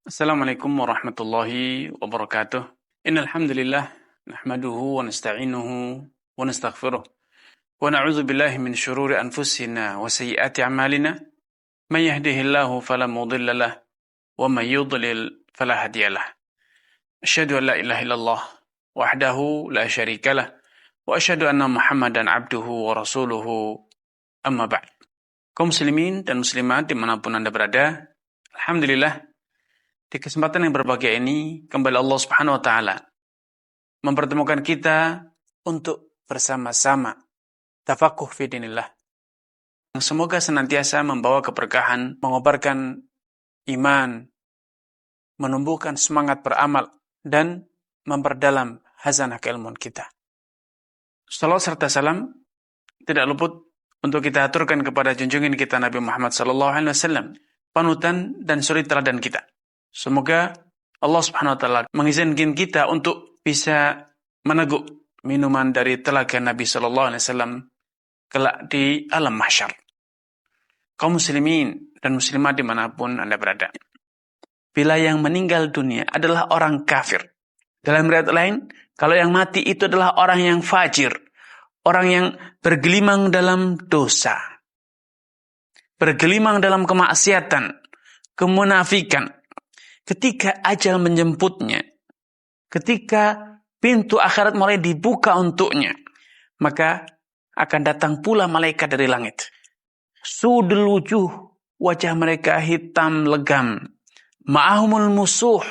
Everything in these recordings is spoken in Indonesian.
Assalamualaikum warahmatullahi wabarakatuh. Innal hamdalillah nahmaduhu wa nasta'inuhu wa nastaghfiruh wa na'udzu billahi min shururi anfusina wa sayyiati a'malina. May yahdihillahu fala mudilla lahu wa may yudlil fala hadiya lahu. Asyhadu an la ilaha illallah wahdahu la syarika lah wa asyhadu anna Muhammadan abduhu wa rasuluhu amma ba'd. Kaum muslimin dan muslimat dimanapun Anda berada, alhamdulillah di kesempatan yang berbahagia ini, kembali Allah Subhanahu wa Ta'ala mempertemukan kita untuk bersama-sama tafakuh fi dinillah. Semoga senantiasa membawa keberkahan, mengobarkan iman, menumbuhkan semangat beramal, dan memperdalam hazanah keilmuan kita. Salawat serta salam tidak luput untuk kita aturkan kepada junjungan kita Nabi Muhammad SAW, panutan dan suri teladan kita. Semoga Allah Subhanahu wa Ta'ala mengizinkan kita untuk bisa meneguk minuman dari telaga Nabi sallallahu alaihi wasallam kelak di alam mahsyar. Kaum muslimin dan muslimat dimanapun Anda berada, bila yang meninggal dunia adalah orang kafir, dalam riwayat lain, kalau yang mati itu adalah orang yang fajir, orang yang bergelimang dalam dosa, bergelimang dalam kemaksiatan, kemunafikan. Ketika ajal menjemputnya, ketika pintu akhirat mulai dibuka untuknya, maka akan datang pula malaikat dari langit. Sudul wujuh, wajah mereka hitam legam. Ma'ahumul musuh,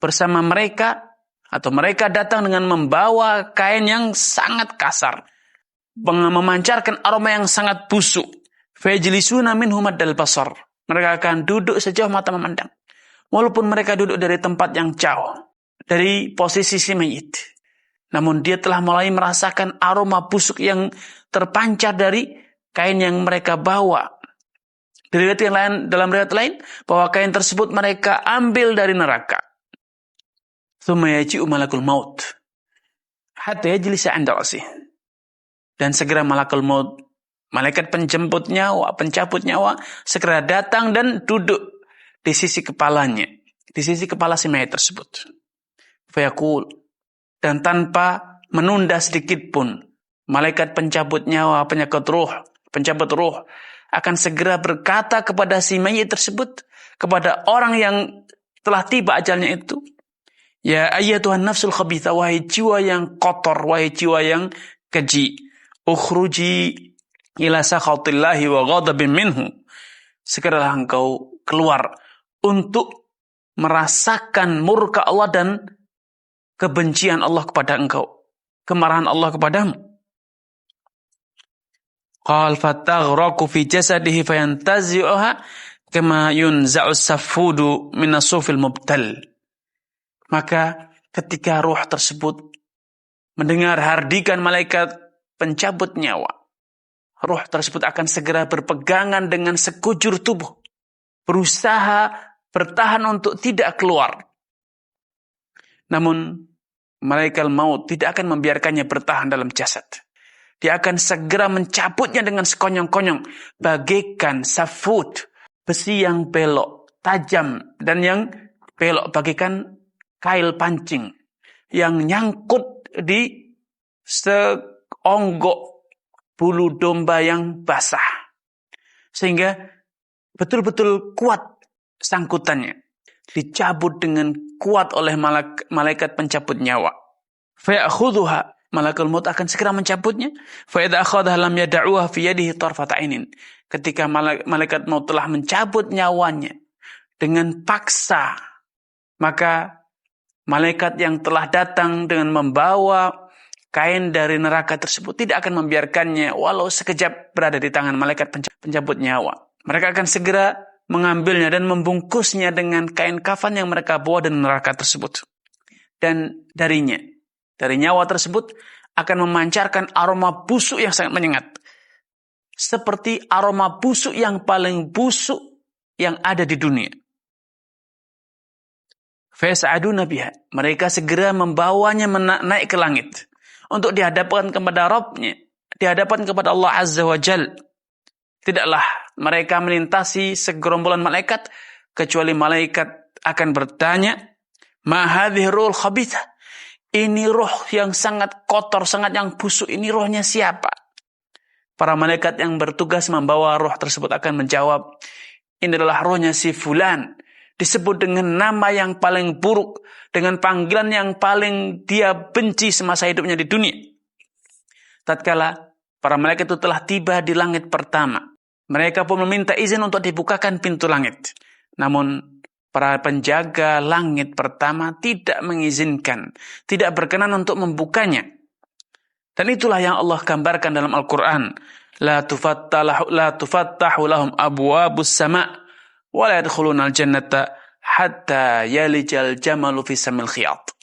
bersama mereka, atau mereka datang dengan membawa kain yang sangat kasar, memancarkan aroma yang sangat busuk. Fajlisuna minhum maddal basar. Mereka akan duduk sejauh mata memandang. Walaupun mereka duduk dari tempat yang jauh, dari posisi si mayit, namun dia telah mulai merasakan aroma busuk yang terpancar dari kain yang mereka bawa. Dalam riwayat lain, bahwa kain tersebut mereka ambil dari neraka. Tsumma yaji'u malakul maut hatta yajlisa 'inda ra'sih. Dan segera malakul maut, malaikat penjemput nyawa, pencabut nyawa, segera datang dan duduk di sisi kepalanya, di sisi kepala si mayit tersebut. Fayaqul, dan tanpa menunda sedikit pun, malaikat pencabut nyawa, pencabut ruh akan segera berkata kepada si mayit tersebut, kepada orang yang telah tiba ajalnya itu, ya ayyatuhan nafsul khabitha, wahai jiwa yang kotor, wahai jiwa yang keji, ukhruji ila sakhatillahi wa ghadabin minhu. Segeralah engkau keluar untuk merasakan murka Allah dan kebencian Allah kepada engkau, kemarahan Allah kepadamu. Qal fataghraqu fi jasadihi fayantazi'uha kama yunza'u as-safudu min as-sufil mubtal. Maka ketika ruh tersebut mendengar hardikan malaikat pencabut nyawa, ruh tersebut akan segera berpegangan dengan sekujur tubuh, berusaha bertahan untuk tidak keluar. Namun malaikat maut tidak akan membiarkannya bertahan dalam jasad. Dia akan segera mencabutnya dengan sekonyong-konyong, bagaikan safud, besi yang belok, tajam, dan yang belok bagaikan kail pancing yang nyangkut di seonggok bulu domba yang basah, sehingga betul-betul kuat sangkutannya, dicabut dengan kuat oleh malaikat pencabut nyawa. Faya'khudhuha, malakul maut akan segera mencabutnya. Fa idza akhadha lam yad'uha fi yadihi tarfat 'ainin. Ketika malaikat maut telah mencabut nyawanya dengan paksa, maka malaikat yang telah datang dengan membawa kain dari neraka tersebut tidak akan membiarkannya walau sekejap berada di tangan malaikat pencabut nyawa. Mereka akan segera mengambilnya dan membungkusnya dengan kain kafan yang mereka bawa dari neraka tersebut. Dan dari nyawa tersebut akan memancarkan aroma busuk yang sangat menyengat. Seperti aroma busuk yang paling busuk yang ada di dunia. Fas'aduna biha, mereka segera membawanya naik ke langit untuk dihadapkan kepada Rabb-Nya, dihadapkan kepada Allah Azza wa Jal. Tidaklah mereka melintasi segerombolan malaikat kecuali malaikat akan bertanya, ma hadhihi ruhul khabithah. Ini roh yang sangat kotor, sangat yang busuk. Ini rohnya siapa? Para malaikat yang bertugas membawa roh tersebut akan menjawab, ini adalah rohnya si fulan. Disebut dengan nama yang paling buruk, dengan panggilan yang paling dia benci semasa hidupnya di dunia. Tatkala para malaikat itu telah tiba di langit pertama, mereka pun meminta izin untuk dibukakan pintu langit. Namun para penjaga langit pertama tidak mengizinkan, tidak berkenan untuk membukanya. Dan itulah yang Allah gambarkan dalam Al-Quran. La tufattahu lahum abwabus sama' wa la yadkhuluna al-jannata hatta yalijal jamalu fi samil khiyat.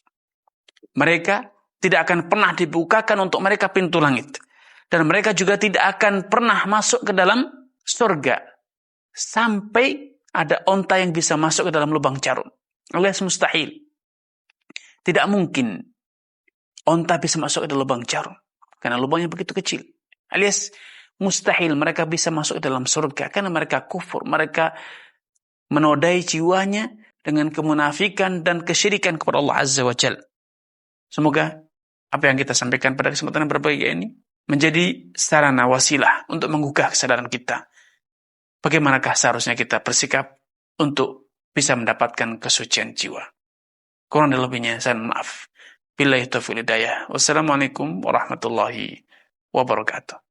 Mereka tidak akan pernah dibukakan untuk mereka pintu langit. Dan mereka juga tidak akan pernah masuk ke dalam surga sampai ada onta yang bisa masuk ke dalam lubang jarum. Alias mustahil. Tidak mungkin onta bisa masuk ke dalam lubang jarum. Karena lubangnya begitu kecil. Alias mustahil mereka bisa masuk ke dalam surga. Karena mereka kufur. Mereka menodai jiwanya dengan kemunafikan dan kesyirikan kepada Allah Azza wa Jalla. Semoga apa yang kita sampaikan pada kesempatan yang berbahagia ini menjadi sarana wasilah untuk menggugah kesadaran kita. Bagaimanakah seharusnya kita bersikap untuk bisa mendapatkan kesucian jiwa. Kurang dan lebihnya saya maaf. Billahi taufiq hidayah. Wassalamualaikum warahmatullahi wabarakatuh.